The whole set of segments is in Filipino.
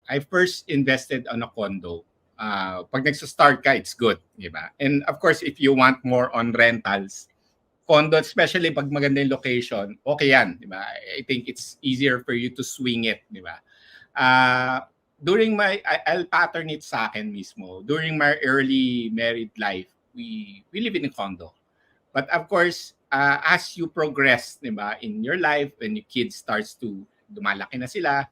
I first invested on a condo. Pag nagsa-start ka, it's good, di ba? And of course, if you want more on rentals, condo, especially pag maganda yung location, okay yan, di ba? I think it's easier for you to swing it, di ba? During I'll pattern it sa akin mismo. During my early married life, we live in a condo. But of course, as you progress, di ba, in your life, when your kids starts to dumalaki na sila,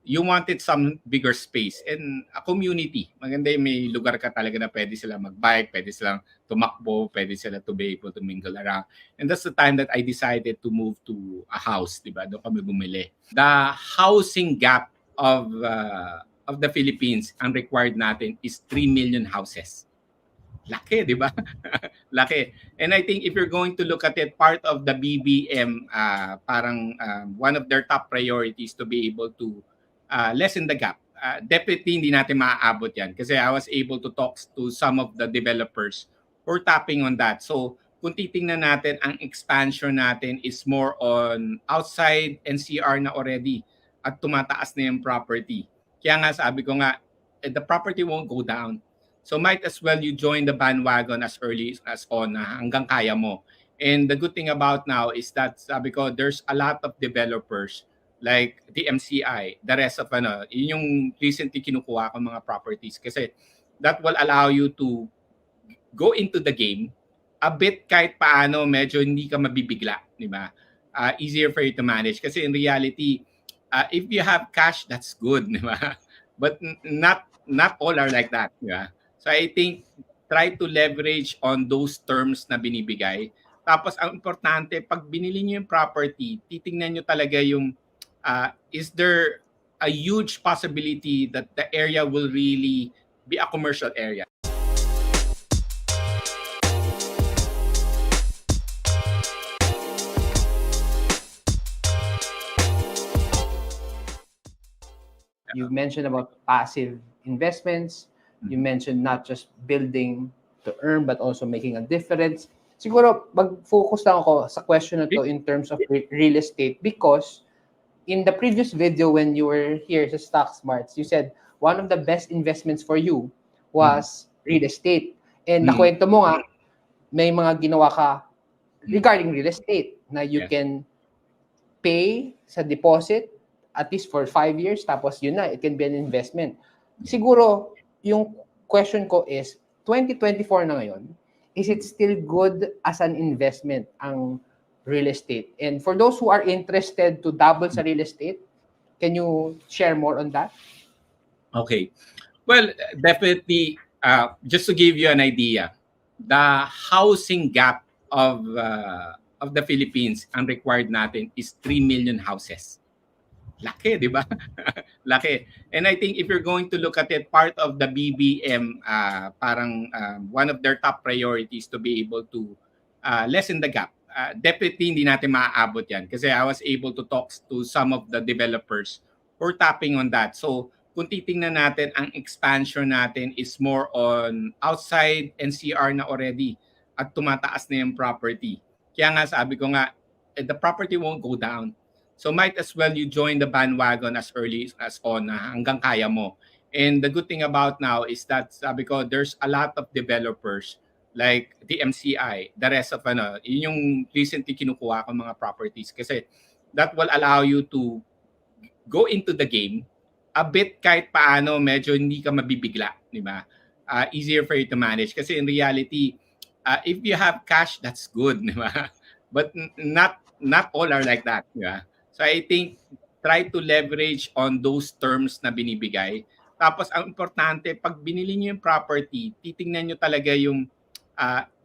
you wanted some bigger space and a community. Maganda yung may lugar ka talaga na pwede sila mag-bike, pwede silang tumakbo, pwede sila to be able to mingle around. And that's the time that I decided to move to a house, di ba? Doon kami bumili. The housing gap of the Philippines, ang required natin is 3 million houses. Laki, di ba? Laki. And I think if you're going to look at it, part of the BBM, parang one of their top priorities to be able to lessen the gap. Definitely hindi natin maaabot yan kasi I was able to talk to some of the developers who are tapping on that. So kung titingnan natin, ang expansion natin is more on outside NCR na already at tumataas na yung property. Kaya nga sabi ko nga, the property won't go down. So might as well you join the bandwagon as early as on hanggang kaya mo. And the good thing about now is that sabi ko, there's a lot of developers like the MCI, the rest of yun yung recently kinukuha ko mga properties kasi that will allow you to go into the game a bit kahit paano medyo hindi ka mabibigla, di ba? Easier for you to manage kasi in reality, if you have cash, that's good, di ba? But not all are like that, di ba? So I think try to leverage on those terms na binibigay. Tapos ang importante, pag binili niyo yung property, titingnan niyo talaga yung is there a huge possibility that the area will really be a commercial area? You've mentioned about passive investments. You mentioned not just building to earn, but also making a difference. Siguro, mag-focus lang ako sa question na to in terms of real estate because in the previous video when you were here sa Stock Smarts, you said one of the best investments for you was real estate. And nakwento mo nga, may mga ginawa ka regarding real estate na you can pay sa deposit at least for 5 years, tapos yun na, it can be an investment. Siguro, yung question ko is, 2024 na ngayon, is it still good as an investment ang real estate? And for those who are interested to double sa real estate, can you share more on that? Okay. Well, definitely, just to give you an idea, the housing gap of the Philippines, ang required natin is 3 million houses. Laki, di ba? Laki. And I think if you're going to look at it, part of the BBM, parang one of their top priorities to be able to lessen the gap. Definitely hindi natin maaabot yan kasi I was able to talk to some of the developers who are tapping on that. So kung titingnan natin, ang expansion natin is more on outside NCR na already at tumataas na yung property. Kaya nga sabi ko nga, the property won't go down. So might as well you join the bandwagon as early as on hanggang kaya mo. And the good thing about now is that sabi ko, there's a lot of developers like the MCI, the rest of yun yung recently kinukuha ko mga properties kasi that will allow you to go into the game a bit kahit paano medyo hindi ka mabibigla, di ba? Easier for you to manage kasi in reality, if you have cash, that's good, di ba? But not all are like that, di ba? So I think try to leverage on those terms na binibigay. Tapos ang importante, pag binili niyo yung property, titingnan niyo talaga yung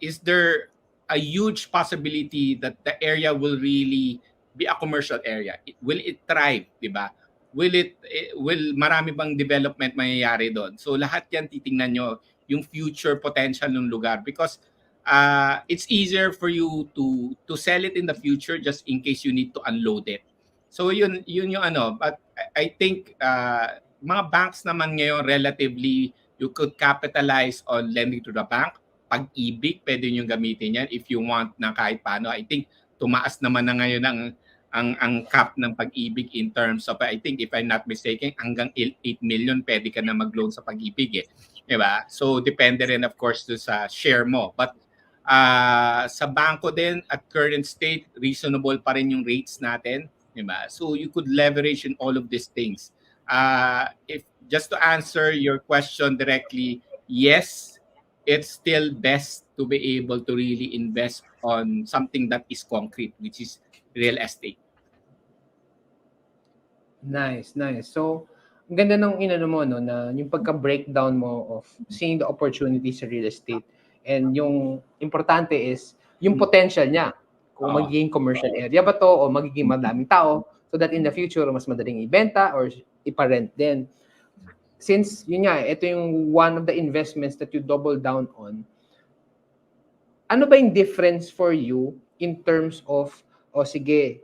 is there a huge possibility that the area will really be a commercial area? Will it thrive, di ba? Will marami bang development mangyayari doon? So lahat yan titingnan nyo yung future potential ng lugar because it's easier for you to sell it in the future just in case you need to unload it. So yun yung but I think mga banks naman ngayon relatively you could capitalize on lending to the bank. Pag-ibig, pwede nyo gamitin yan if you want na kahit paano. I think tumaas naman na ngayon ang ang cap ng Pag-ibig in terms of, I think if I'm not mistaken, hanggang 8 million pwede ka na mag-loan sa Pag-ibig eh. Diba? So depende rin of course do sa share mo. But sa bangko din at current state, reasonable pa rin yung rates natin. Diba? So you could leverage in all of these things. If just to answer your question directly, yes, it's still best to be able to really invest on something that is concrete, which is real estate. Nice, nice. So, ang ganda ng inano mo, no, na yung pagka-breakdown mo of seeing the opportunities sa real estate. And yung importante is yung potential niya. Kung Oo. magiging commercial area ba to o magiging madaming tao so that in the future, mas madaling ibenta or iparent din. Since, yun nga, ito yung one of the investments that you double down on, ano ba yung difference for you in terms of, o sige,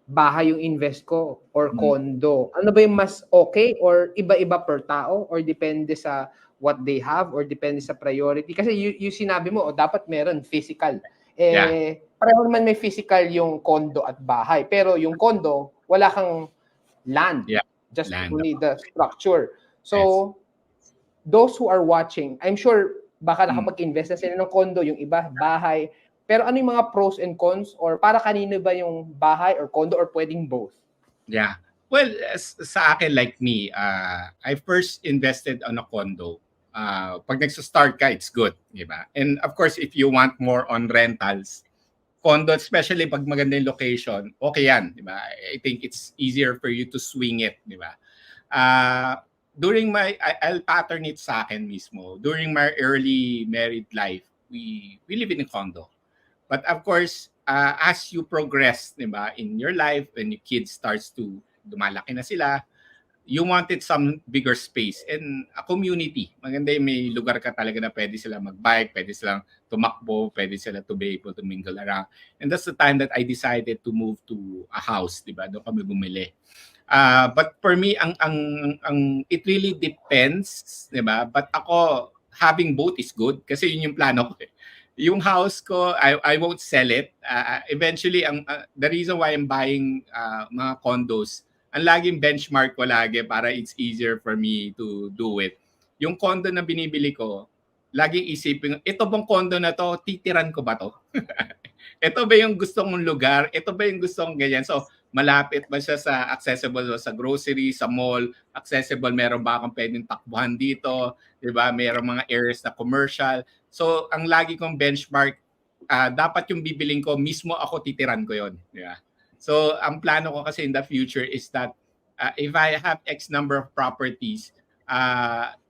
bahay yung invest ko or condo? Ano ba yung mas okay or iba-iba per tao or depende sa what they have or depende sa priority? Kasi you sinabi mo, dapat meron physical. Pareho naman may physical yung condo at bahay. Pero yung condo, wala kang land. Just only the structure. So, those who are watching, I'm sure baka nakapag-invest na sila ng condo, yung iba, bahay. Pero ano yung mga pros and cons or para kanino ba yung bahay or condo or pwedeng both? Yeah. Well, sa akin like me, I first invested on a condo. Pag nagsa-start ka, it's good, di ba? And of course, if you want more on rentals, condo, especially pag maganda yung location, okay yan, di ba? I think it's easier for you to swing it, di ba? During I'll pattern it sa akin mismo. During my early married life, we live in a condo. But of course, as you progress, diba, in your life, when your kids starts to dumalaki na sila, you wanted some bigger space and a community. Maganda yung may lugar ka talaga na pwede sila mag-bike, pwede silang tumakbo, pwede sila to be able to mingle around. And that's the time that I decided to move to a house, diba? Doon kami bumili. But for me, it really depends, diba? But ako, having both is good kasi yun yung plano ko eh. Yung house ko, I won't sell it. Eventually, the reason why I'm buying mga condos, ang laging benchmark ko lagi para it's easier for me to do it. Yung condo na binibili ko, laging isipin, ito bang condo na to, titiran ko ba to? Ito ba yung gusto mong lugar? Ito ba yung gusto mong ganyan? So, malapit ba siya sa accessible sa grocery, sa mall, accessible, meron ba akong pwedeng takbuhan dito, 'di ba? Meron mga areas na commercial. So, ang lagi kong benchmark, dapat yung bibiling ko, mismo ako titiran ko 'yon, 'di ba? So, ang plano ko kasi in the future is that if I have X number of properties,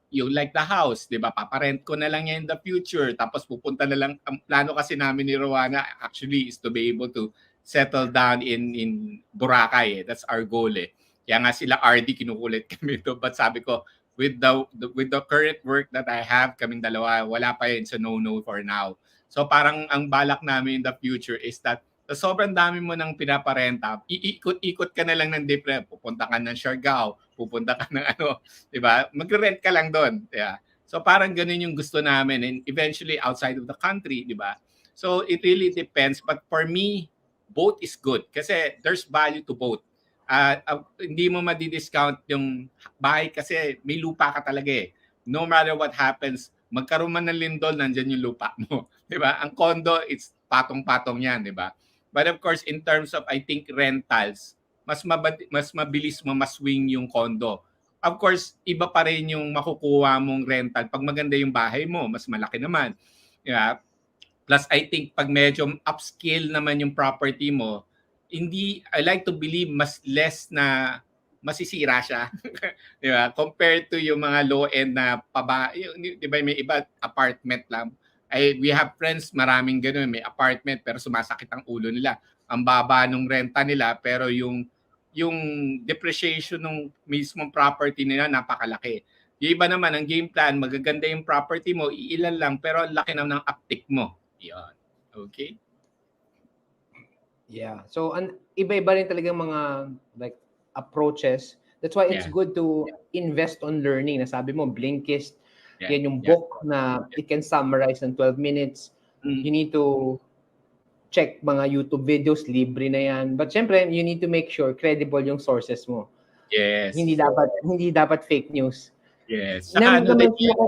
you like the house, 'di ba? Paparent ko na lang yan in the future. Tapos pupunta na lang, ang plano kasi namin ni Rowana actually is to be able to settle down in Boracay. That's our goal eh. Kaya nga sila RD kinukulit kami to. But sabi ko, with the current work that I have, kaming dalawa, wala pa yun sa no for now. So parang ang balak namin in the future is that sa sobrang dami mo nang pinaparenta, iikot-ikot ka na lang ng different. Pupunta ka ng Siargao, pupunta ka ng ano, 'di ba? Magre-rent ka lang doon. Yeah. So parang ganun yung gusto namin and eventually outside of the country, 'di ba? So it really depends, but for me, both is good kasi there's value to both. Hindi mo madi-discount yung bahay kasi may lupa ka talaga eh. No matter what happens, magkaroon man ng lindol, nandyan yung lupa mo. 'Di ba? Ang condo, it's patong-patong yan, 'di ba? But of course, in terms of, I think, rentals, mas mabilis mo maswing yung condo. Of course, iba pa rin yung makukuha mong rental. Pag maganda yung bahay mo, mas malaki naman. Yeah. Plus, I think, pag medyo upscale naman yung property mo, I like to believe, mas less na masisira siya. Di ba? Compared to yung mga low-end na di ba, may iba apartment lang. We have friends, maraming ganun, may apartment pero sumasakit ang ulo nila. Ang baba nung renta nila pero yung depreciation ng mismong property nila napakalaki. Yung iba naman, ang game plan, magaganda yung property mo, iilan lang pero ang laki naman ng uptick mo. Yan. Okay? Yeah. So, iba-iba rin talagang mga like approaches. That's why it's good to invest on learning. Nasabi mo, Blinkist, yan yung book na it can summarize in 12 minutes. You need to check mga YouTube videos, libre na yan. But syempre, you need to make sure credible yung sources mo. Yes. Hindi dapat fake news. Yes. Na, Saka ano din na-mention yan, ako,